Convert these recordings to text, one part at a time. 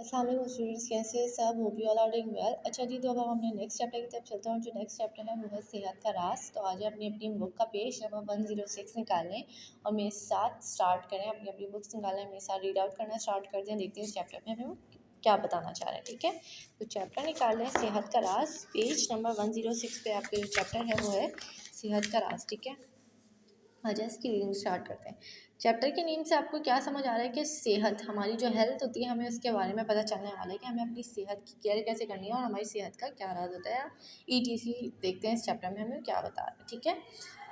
अस्सलाम वालेकुम स्टूडेंट्स, कैसे सब? Hope you all are doing well. अच्छा जी, तो अब हम अपने नेक्स्ट चैप्टर की तरफ चलते हैं। जो नेक्स्ट चैप्टर है वो है सेहत का राज। तो आज अपनी अपनी बुक का पेज नंबर 106 निकालें और मेरे साथ स्टार्ट करें। अपनी अपनी बुक्स निकालें, मेरे साथ रीड आउट करना स्टार्ट करते हैं। देखते हैं इस चैप्टर में हमें वो क्या बताना चाह रहे हैं। ठीक है, तो चैप्टर निकाल लें सेहत का राज। पेज नंबर 106 पे आपके जो चैप्टर है वो है सेहत का राज। ठीक है, अच्छा इसकी रीडिंग स्टार्ट करते हैं। चैप्टर के नेम से आपको क्या समझ आ रहा है कि सेहत, हमारी जो हेल्थ होती है, हमें उसके बारे में पता चलने वाला है कि हमें अपनी सेहत की केयर कैसे करनी है और हमारी सेहत का क्या राज होता है। ईटीसी देखते हैं इस चैप्टर में हमें क्या बता रहा है। ठीक है,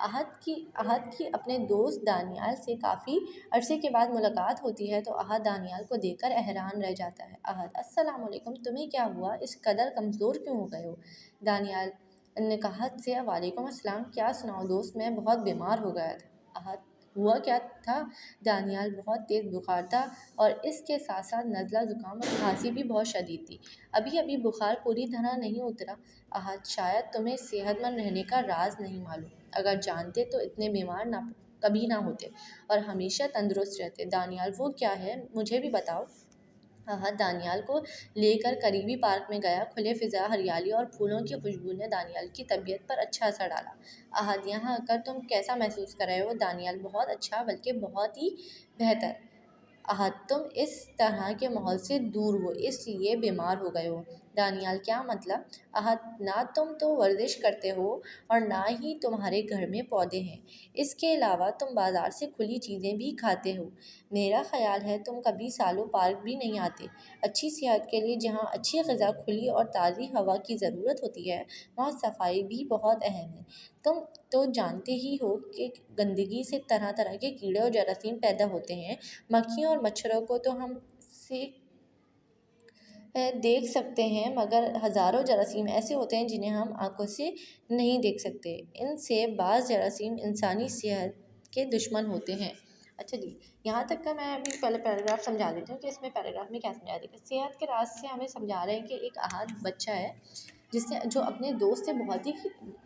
अहद की अपने दोस्त दानियाल से काफ़ी अरसे के बाद मुलाकात होती है तो अहद दानियाल को देखकर हैरान रह जाता है। अहद: अस्सलाम वालेकुम, तुम्हें क्या हुआ? इस कदर कमज़ोर क्यों हो गए हो? दानियाल ने कहा से वालेकुम अस्सलाम, क्या सुनाओ दोस्त, मैं बहुत बीमार हो गया था। अहद: हुआ क्या था? दानियाल: बहुत तेज़ बुखार था और इसके साथ साथ नज़ला ज़ुकाम और खांसी भी बहुत शदीद थी। अभी अभी बुखार पूरी तरह नहीं उतरा। अहद: शायद तुम्हें सेहतमंद रहने का राज नहीं मालूम, अगर जानते तो इतने बीमार ना कभी ना होते और हमेशा तंदुरुस्त रहते। दानियाल: वो क्या है, मुझे भी बताओ। अहद दानियाल को लेकर करीबी पार्क में गया। खुले फिजा, हरियाली और फूलों की खुशबू ने दानियाल की तबीयत पर अच्छा असर डाला। अहद: यहाँ आकर तुम कैसा महसूस कर रहे हो? दानियाल: बहुत अच्छा, बल्कि बहुत ही बेहतर। अहद: तुम इस तरह के माहौल से दूर हो इसलिए बीमार हो गए हो। दानियाल: क्या मतलब? अहद: ना तुम तो वर्जिश करते हो और ना ही तुम्हारे घर में पौधे हैं। इसके अलावा तुम बाज़ार से खुली चीज़ें भी खाते हो। मेरा ख़्याल है तुम कभी सालों पार्क भी नहीं आते। अच्छी सेहत के लिए जहाँ अच्छी ग़िज़ा, खुली और ताज़ी हवा की ज़रूरत होती है, वहाँ सफाई भी बहुत अहम है। तुम तो जानते ही हो कि गंदगी से तरह तरह के कीड़े और जरासीम पैदा होते हैं। मक्खियों और मच्छरों को तो हम से देख सकते हैं, मगर हज़ारों जरासीम ऐसे होते हैं जिन्हें हम आंखों से नहीं देख सकते। इनसे बाज़ जरासीम इंसानी सेहत के दुश्मन होते हैं। अच्छा जी, यहाँ तक का मैं अभी पहले पैराग्राफ समझा देती हूँ कि इसमें पैराग्राफ में क्या समझा देगा। सेहत के राज से हमें समझा रहे हैं कि एक अहाद बच्चा है जिसने जो अपने दोस्त से बहुत ही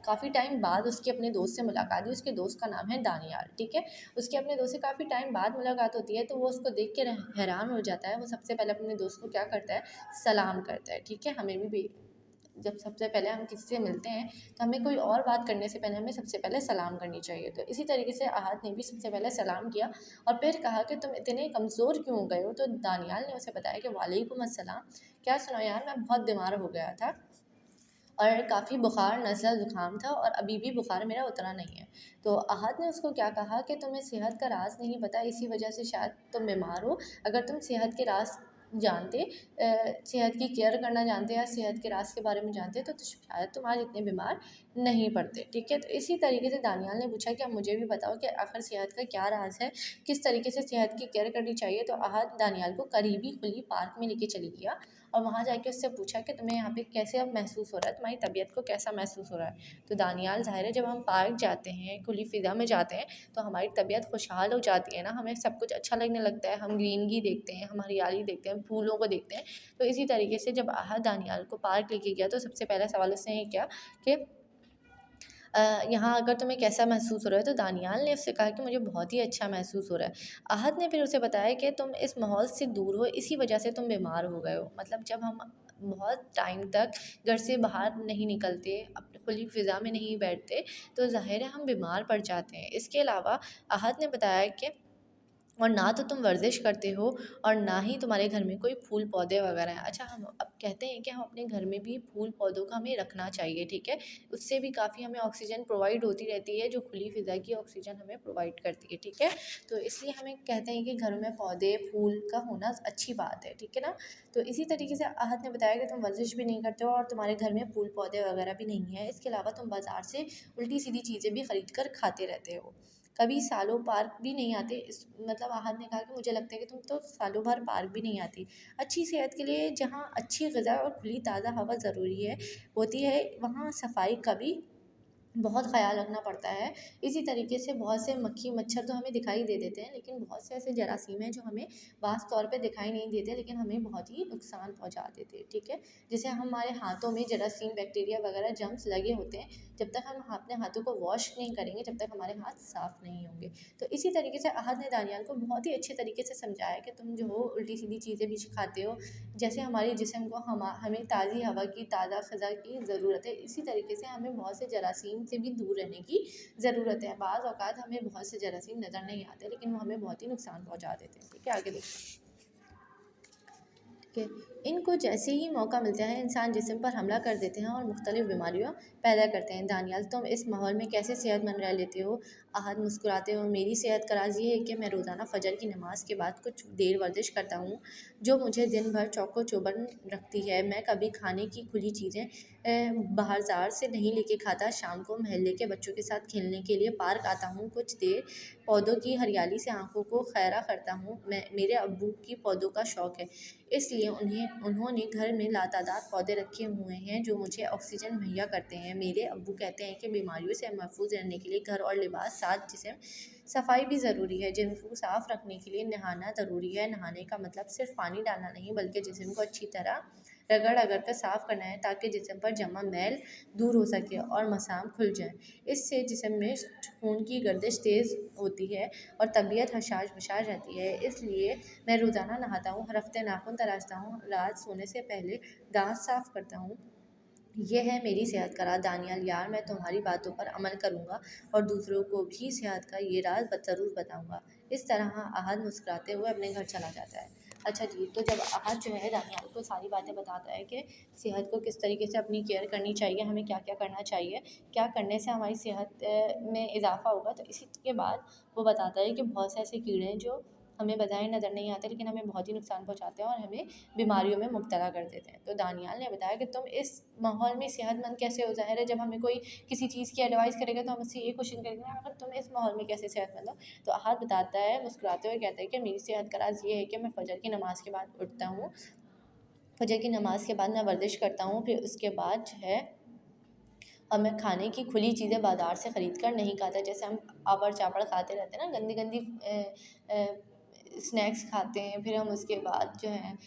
काफ़ी टाइम बाद उसकी अपने दोस्त से मुलाकात हुई। उसके दोस्त का नाम है दानियाल। ठीक है, उसके अपने दोस्त से काफ़ी टाइम बाद मुलाकात होती है तो वो उसको देख के हैरान हो जाता है। वो सबसे पहले अपने दोस्त को क्या करता है, सलाम करता है। ठीक है, हमें भी जब सबसे पहले हम किसी से मिलते हैं तो हमें कोई और बात करने से पहले हमें सबसे पहले सलाम करनी चाहिए। तो इसी तरीके से अहाद ने भी सबसे पहले सलाम किया और फिर कहा कि तुम इतने कमज़ोर क्यों हो गए हो? तो दानियाल ने उसे बताया कि वालेकुम अस्सलाम, क्या सुनाओ यार, मैं बहुत बीमार हो गया था और काफ़ी बुखार, नज़ला ज़ुकाम था और अभी भी बुखार मेरा उतरा नहीं है। तो अहाद ने उसको क्या कहा कि तुम्हें सेहत का राज नहीं पता, इसी वजह से शायद तुम बीमार हो। अगर तुम सेहत के राज जानते, सेहत की केयर करना जानते या सेहत के राज के बारे में जानते तो शायद तुम आज इतने बीमार नहीं पड़ते। ठीक है, तो इसी तरीके से दानियाल ने पूछा कि अब मुझे भी बताओ कि आखिर सेहत का क्या राज है, किस तरीके से सेहत की केयर करनी चाहिए। तो अहाद दानियाल को करीबी खुली पार्क में लेके चली गया और वहाँ जाके उससे पूछा कि तुम्हें यहाँ पे कैसे अब महसूस हो रहा है, तुम्हारी तबीयत को कैसा महसूस हो रहा है। तो दानियाल, ज़ाहिर है जब हम पार्क जाते हैं, खुली फ़िज़ा में जाते हैं तो हमारी तबीयत खुशहाल हो जाती है ना, हमें सब कुछ अच्छा लगने लगता है। हम ग्रीनरी देखते हैं, हम हरियाली देखते हैं, फूलों को देखते हैं। तो इसी तरीके से जब अहाद दानियाल को पार्क लेके गया तो सबसे पहला सवाल उसने ये किया कि यहाँ आकर तुम्हें कैसा महसूस हो रहा है? तो दानियाल ने उससे कहा कि मुझे बहुत ही अच्छा महसूस हो रहा है। अहद ने फिर उसे बताया कि तुम इस माहौल से दूर हो, इसी वजह से तुम बीमार हो गए हो। मतलब जब हम बहुत टाइम तक घर से बाहर नहीं निकलते, अपनी खुली फ़िज़ा में नहीं बैठते, तो ज़ाहिर है हम बीमार पड़ जाते हैं। इसके अलावा अहद ने बताया कि और ना तो तुम वर्जिश करते हो और ना ही तुम्हारे घर में कोई फूल पौधे वगैरह हैं। अच्छा, हम अब कहते हैं कि हम अपने घर में भी फूल पौधों का हमें रखना चाहिए। ठीक है, उससे भी काफ़ी हमें ऑक्सीजन प्रोवाइड होती रहती है, जो खुली फ़िज़ा की ऑक्सीजन हमें प्रोवाइड करती है। ठीक है, तो इसलिए हमें कहते हैं कि घरों में पौधे फूल का होना अच्छी बात है। ठीक है ना, तो इसी तरीके से अहद ने बताया कि तुम वर्जिश भी नहीं करते हो और तुम्हारे घर में फूल पौधे वगैरह भी नहीं है। इसके अलावा तुम बाज़ार से उल्टी सीधी चीज़ें भी ख़रीद कर खाते रहते हो, कभी सालों पार्क भी नहीं आते। इस मतलब अहाद ने कहा कि मुझे लगता है कि तुम तो सालों भर पार्क भी नहीं आती। अच्छी सेहत के लिए जहाँ अच्छी ग़िज़ा और खुली ताज़ा हवा ज़रूरी है होती है, वहाँ सफाई का भी बहुत ख़याल रखना पड़ता है। इसी तरीके से बहुत से मक्खी मच्छर तो हमें दिखाई दे देते हैं, लेकिन बहुत से ऐसे जरासीम हैं जो हमें वास तौर पे दिखाई नहीं देते, लेकिन हमें बहुत ही नुकसान पहुँचा देते हैं, ठीक है। जैसे हमारे हाथों में जरासीम, बैक्टीरिया वगैरह जर्म्स लगे होते हैं, जब तक हम अपने हाथों को वॉश नहीं करेंगे, जब तक हमारे हाथ साफ़ नहीं होंगे। तो इसी तरीके से अहद ने दानियाल को बहुत ही अच्छे तरीके से समझाया कि तुम जो हो उल्टी सीधी चीज़ें भी खाते हो, जैसे हमारे जिस्म को हमें ताज़ी हवा की, ताज़ा फ़िज़ा की ज़रूरत है, इसी तरीके से हमें बहुत से जरासीम से भी दूर रहने की ज़रूरत है। बाज़ औक़ात हमें बहुत से जरासीम नज़र नहीं आते, लेकिन वो हमें बहुत ही नुकसान पहुँचा देते हैं, ठीक है। आगे देखते हैं। कि इनको जैसे ही मौका मिलता है इंसान जिस्म पर हमला कर देते हैं और मुख्तलिफ़ बीमारियों पैदा करते हैं। दानियाल, तुम इस माहौल में कैसे सेहतमंद रह लेते हो? अहद मुस्कुराते हो, मेरी सेहत का राज़ ये है कि मैं रोज़ाना फ़जर की नमाज के बाद कुछ देर वर्जिश करता हूँ, जो मुझे दिन भर चौको चौबंद रखती है। मैं कभी खाने की खुली चीज़ें बाज़ार से नहीं लेके खाता। शाम को मोहल्ले के बच्चों के साथ खेलने के लिए पार्क आता हूँ। कुछ देर पौधों की हरियाली से आँखों को खैरा करता हूँ। मेरे अब्बू की पौधों का शौक़ है, इसलिए उन्होंने घर में लातादार पौधे रखे हुए हैं जो मुझे ऑक्सीजन मुहैया करते हैं। मेरे अब्बू कहते हैं कि बीमारियों से महफूज रहने के लिए घर और लिबास साथ जिस्म सफाई भी ज़रूरी है। जिस्म को साफ़ रखने के लिए नहाना ज़रूरी है। नहाने का मतलब सिर्फ पानी डालना नहीं, बल्कि जिस्म को अच्छी तरह रगड़ अगड़ कर साफ़ करना है, ताकि जिस्म पर जमा मैल दूर हो सके और मसाम खुल जाए। इससे जिस्म में खून की गर्दिश तेज़ होती है और तबीयत हशाश बशाश रहती है। इसलिए मैं रोज़ाना नहाता हूँ, हर हफ्ते नाखून तराशता हूँ, रात सोने से पहले दाँत साफ़ करता हूँ। ये है मेरी सेहत का राज। दानियाल यार, मैं तुम्हारी बातों पर अमल करूँगा और दूसरों को भी सेहत का ये राज ज़रूर बताऊँगा। इस तरह अहद मुस्कुराते हुए अपने घर चला जाता है। अच्छा जी, तो जब अहद जो है दानियाल को सारी बातें बताता है कि सेहत को किस तरीके से अपनी केयर करनी चाहिए, हमें क्या क्या करना चाहिए, क्या करने से हमारी सेहत में इजाफ़ा होगा, तो इसी के बाद वो बताता है कि बहुत से ऐसे कीड़े हैं जो हमें बताए नज़र नहीं आते, लेकिन हमें बहुत ही नुकसान पहुँचाते हैं और हमें बीमारियों में मुब्तला कर देते हैं। तो दानियाल ने बताया कि तुम इस माहौल में सेहतमंद कैसे हो? ज़ाहिर है, जब हमें कोई किसी चीज़ की एडवाइस करेगा तो हम उससे ये क्वेश्चन करेंगे ना, अगर तुम इस माहौल में कैसे सेहतमंद हो? तो अहद बताता है मुस्कुराते हुए, कहता है कि मेरी सेहत का राज़ ये है कि मैं फ़जर की नमाज़ के बाद उठता हूँ। फ़जर की नमाज़ के बाद मैं वर्जिश करता हूँ, फिर उसके बाद जो है और मैं खाने की खुली चीज़ें बाज़ार से ख़रीद कर नहीं खाता। जैसे हम आबड़-चाबड़ खाते रहते हैं ना, गंदी-गंदी स्नैक्स खाते हैं, फिर हम उसके बाद जो है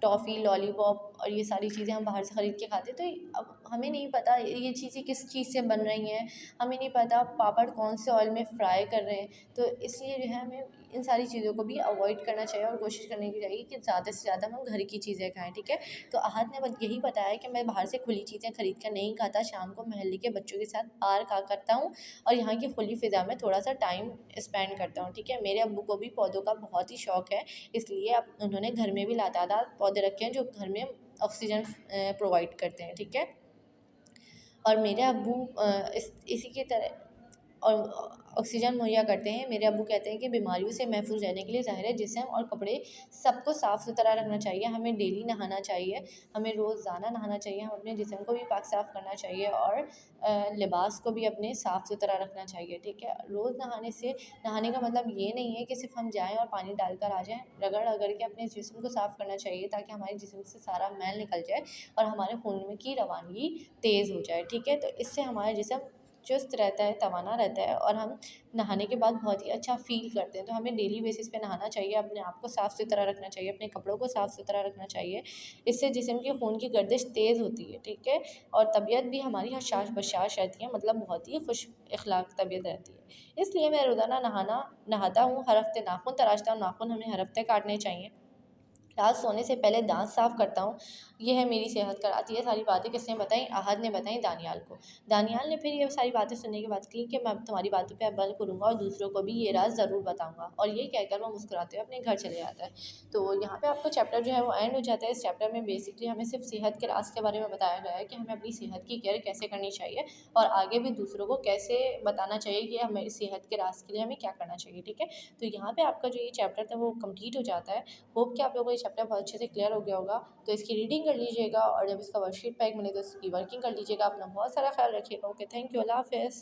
टॉफ़ी, लॉलीपॉप और ये सारी चीज़ें हम बाहर से ख़रीद के खाते हैं। तो अब हमें नहीं पता ये चीज़ें किस चीज़ से बन रही हैं, हमें नहीं पता पापड़ कौन से ऑयल में फ्राई कर रहे हैं। तो इसलिए जो है हमें इन सारी चीज़ों को भी अवॉइड करना चाहिए और कोशिश करनी चाहिए कि ज़्यादा से ज़्यादा हम घर की चीज़ें खाएँ, ठीक है। तो अहद ने बस यही बताया कि मैं बाहर से खुली चीज़ें खरीद कर नहीं खाता, शाम को मोहल्ले के बच्चों के साथ पार्क करता हूँ और यहाँ की खुली फ़िज़ा में थोड़ा-सा टाइम स्पेंड करता हूँ, ठीक है। मेरे अब्बू को भी पौधों का बहुत ही शौक़ है, इसलिए अब उन्होंने घर में भी लातादार पौधे रखे हैं जो घर में ऑक्सीजन प्रोवाइड करते हैं, ठीक है। और मेरे अब्बू इसी की तरह और ऑक्सीजन मुहैया करते हैं। मेरे अब्बू कहते हैं कि बीमारियों से महफूज रहने के लिए ज़ाहिर है जिस्म और कपड़े सबको साफ़ सुथरा रखना चाहिए। हमें डेली नहाना चाहिए, हमें रोज़ाना नहाना चाहिए, हम अपने जिस्म को भी पाक साफ़ करना चाहिए और लिबास को भी अपने साफ़ सुथरा रखना चाहिए, ठीक है। रोज़ नहाने का मतलब ये नहीं है कि सिर्फ़ हम जाएँ और पानी डाल कर आ जाएँ। रगड़-रगड़ के अपने जिस्म को साफ़ करना चाहिए, ताकि हमारे जिस्म से सारा मैल निकल जाए और हमारे खून में की रवानगी तेज़ हो जाए, ठीक है। तो इससे हमारा जिस्म चुस्त रहता है, तवाना रहता है और हम नहाने के बाद बहुत ही अच्छा फ़ील करते हैं। तो हमें डेली बेसिस पे नहाना चाहिए, अपने आप को साफ़ सुथरा रखना चाहिए, अपने कपड़ों को साफ़ सुथरा रखना चाहिए। इससे जिस्म की खून की गर्दिश तेज़ होती है, ठीक है, और तबीयत भी हमारी हशाश बशाश रहती है, मतलब बहुत ही खुश अखलाक तबीयत रहती है। इसलिए मैं रोज़ाना नहाता हूँ, हर हफ़्ते नाख़ून तराशता हूँ, नाख़ून हमें हर हफ़्ते काटने चाहिए। रात सोने से पहले दाँत साफ़ करता हूँ। ये है मेरी सेहत का राज। ये सारी बातें किसने बताई? अहद ने बताई दानियाल को। दानियाल ने फिर ये सारी बातें सुनने के बाद कही कि मैं अब तुम्हारी बातों पे अमल करूँगा और दूसरों को भी ये राज ज़रूर बताऊँगा। और ये कहकर वो मुस्कुराते हुए अपने घर चले जाता है। तो यहाँ पे आपका चैप्टर जो है वो एंड हो जाता है। इस चैप्टर में बेसिकली हमें सिर्फ सेहत के राज के बारे में बताया गया है कि हमें अपनी सेहत की केयर कैसे करनी चाहिए और आगे भी दूसरों को कैसे बताना चाहिए कि हमें सेहत के राज के लिए हमें क्या करना चाहिए, ठीक है। तो यहाँ पे आपका जो ये चैप्टर था वो कंप्लीट हो जाता है। होप कि आप लोगों को ये चैप्टर बहुत अच्छे से क्लियर हो गया होगा। तो इसकी रीडिंग कर लीजिएगा और जब इसका वर्कशीट पैक मिले तो इसकी वर्किंग कर लीजिएगा। अपना बहुत सारा ख्याल रखिएगा। ओके, थैंक यू, अल्लाह हाफ़िज़।